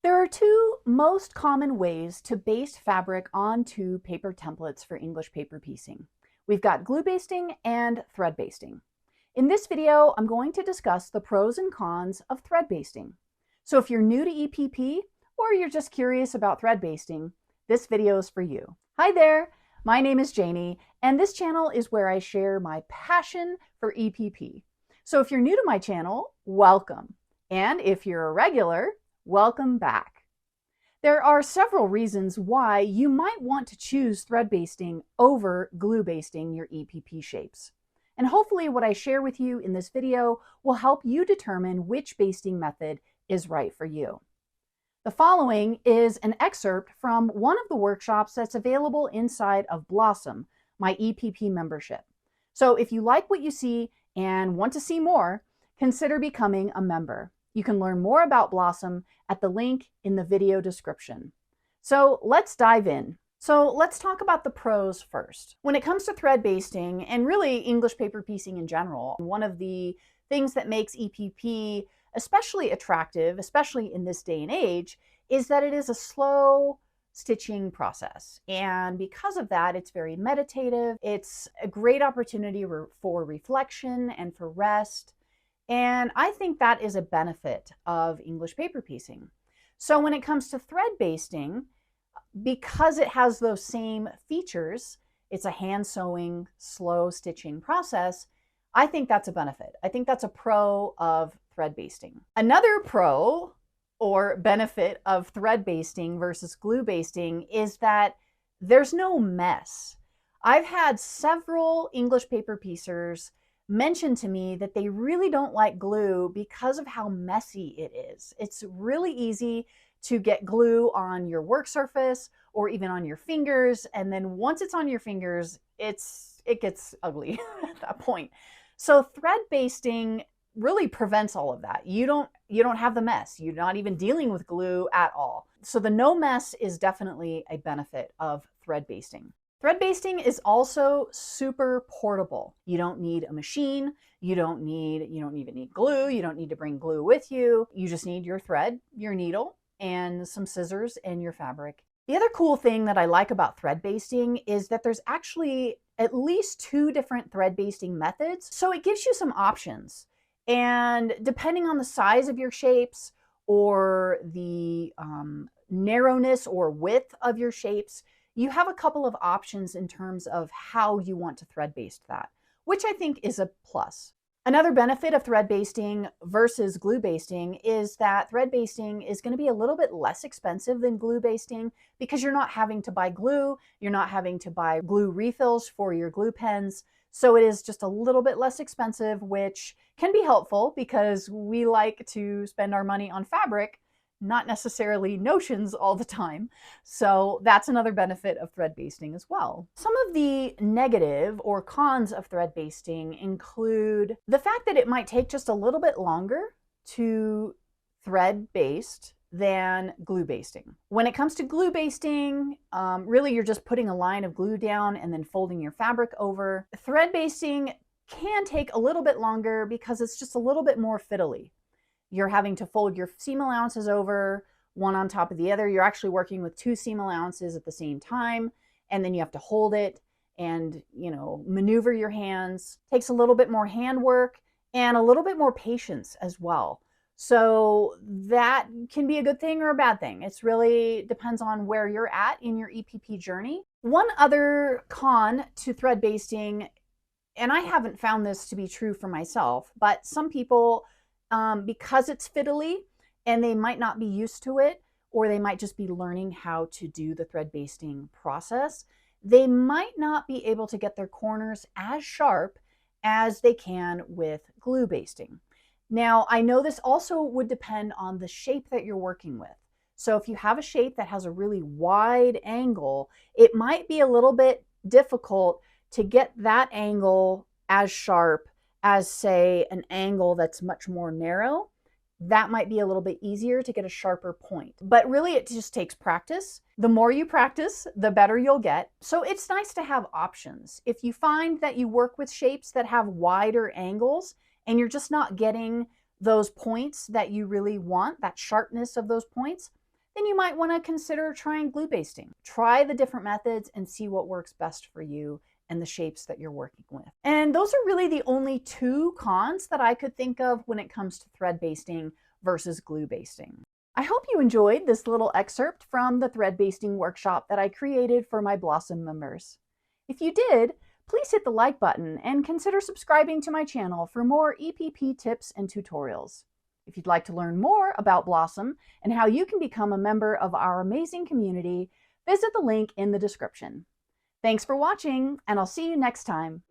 There are two most common ways to baste fabric onto paper templates for English paper piecing. We've got glue basting and thread basting. In this video, I'm going to discuss the pros and cons of thread basting. So if you're new to EPP or you're just curious about thread basting, this video is for you. Hi there, my name is Janie, and this channel is where I share my passion for EPP. So if you're new to my channel, welcome. And if you're a regular, welcome back. There are several reasons why you might want to choose thread basting over glue basting your EPP shapes. And hopefully what I share with you in this video will help you determine which basting method is right for you. The following is an excerpt from one of the workshops that's available inside of Blossom, my EPP membership. So if you like what you see and want to see more, consider becoming a member. You can learn more about Blossom at the link in the video description. So let's dive in. So let's talk about the pros first. When it comes to thread basting and really English paper piecing in general, one of the things that makes EPP especially attractive, especially in this day and age, is that it is a slow stitching process. And because of that, it's very meditative. It's a great opportunity for reflection and for rest. And I think that is a benefit of English paper piecing. So when it comes to thread basting, because it has those same features, it's a hand sewing, slow stitching process, I think that's a benefit. I think that's a pro of thread basting. Another pro or benefit of thread basting versus glue basting is that there's no mess. I've had several English paper piecers mentioned to me that they really don't like glue because of how messy it is. It's really easy to get glue on your work surface or even on your fingers. And then once it's on your fingers, it gets ugly at that point. So thread basting really prevents all of that. You don't have the mess. You're not even dealing with glue at all. So the no mess is definitely a benefit of thread basting. Thread basting is also super portable. You don't need a machine. You don't even need glue. You don't need to bring glue with you. You just need your thread, your needle, and some scissors and your fabric. The other cool thing that I like about thread basting is that there's actually at least 2 different thread basting methods. So it gives you some options. And depending on the size of your shapes or the narrowness or width of your shapes, you have a couple of options in terms of how you want to thread baste that, which I think is a plus. Another benefit of thread basting versus glue basting is that thread basting is going to be a little bit less expensive than glue basting because you're not having to buy glue, you're not having to buy glue refills for your glue pens. So it is just a little bit less expensive, which can be helpful because we like to spend our money on fabric, not necessarily notions all the time. So that's another benefit of thread basting as well. Some of the negative or cons of thread basting include the fact that it might take just a little bit longer to thread baste than glue basting. When it comes to glue basting, really you're just putting a line of glue down and then folding your fabric over. Thread basting can take a little bit longer because it's just a little bit more fiddly. You're having to fold your seam allowances over one on top of the other. You're actually working with 2 seam allowances at the same time, and then you have to hold it and, maneuver your hands. Takes a little bit more hand work and a little bit more patience as well. So that can be a good thing or a bad thing. It's really depends on where you're at in your EPP journey. One other con to thread basting, and I haven't found this to be true for myself, but some people, because it's fiddly and they might not be used to it, or they might just be learning how to do the thread basting process, they might not be able to get their corners as sharp as they can with glue basting. Now, I know this also would depend on the shape that you're working with. So if you have a shape that has a really wide angle, it might be a little bit difficult to get that angle as sharp as, say, an angle that's much more narrow. That might be a little bit easier to get a sharper point. But really, it just takes practice. The more you practice, the better you'll get. So it's nice to have options. If you find that you work with shapes that have wider angles and you're just not getting those points that you really want, that sharpness of those points, then you might want to consider trying glue basting. Try the different methods and see what works best for you and the shapes that you're working with. And those are really the only two cons that I could think of when it comes to thread basting versus glue basting. I hope you enjoyed this little excerpt from the thread basting workshop that I created for my Blossom members. If you did, please hit the like button and consider subscribing to my channel for more EPP tips and tutorials. If you'd like to learn more about Blossom and how you can become a member of our amazing community, visit the link in the description. Thanks for watching, and I'll see you next time.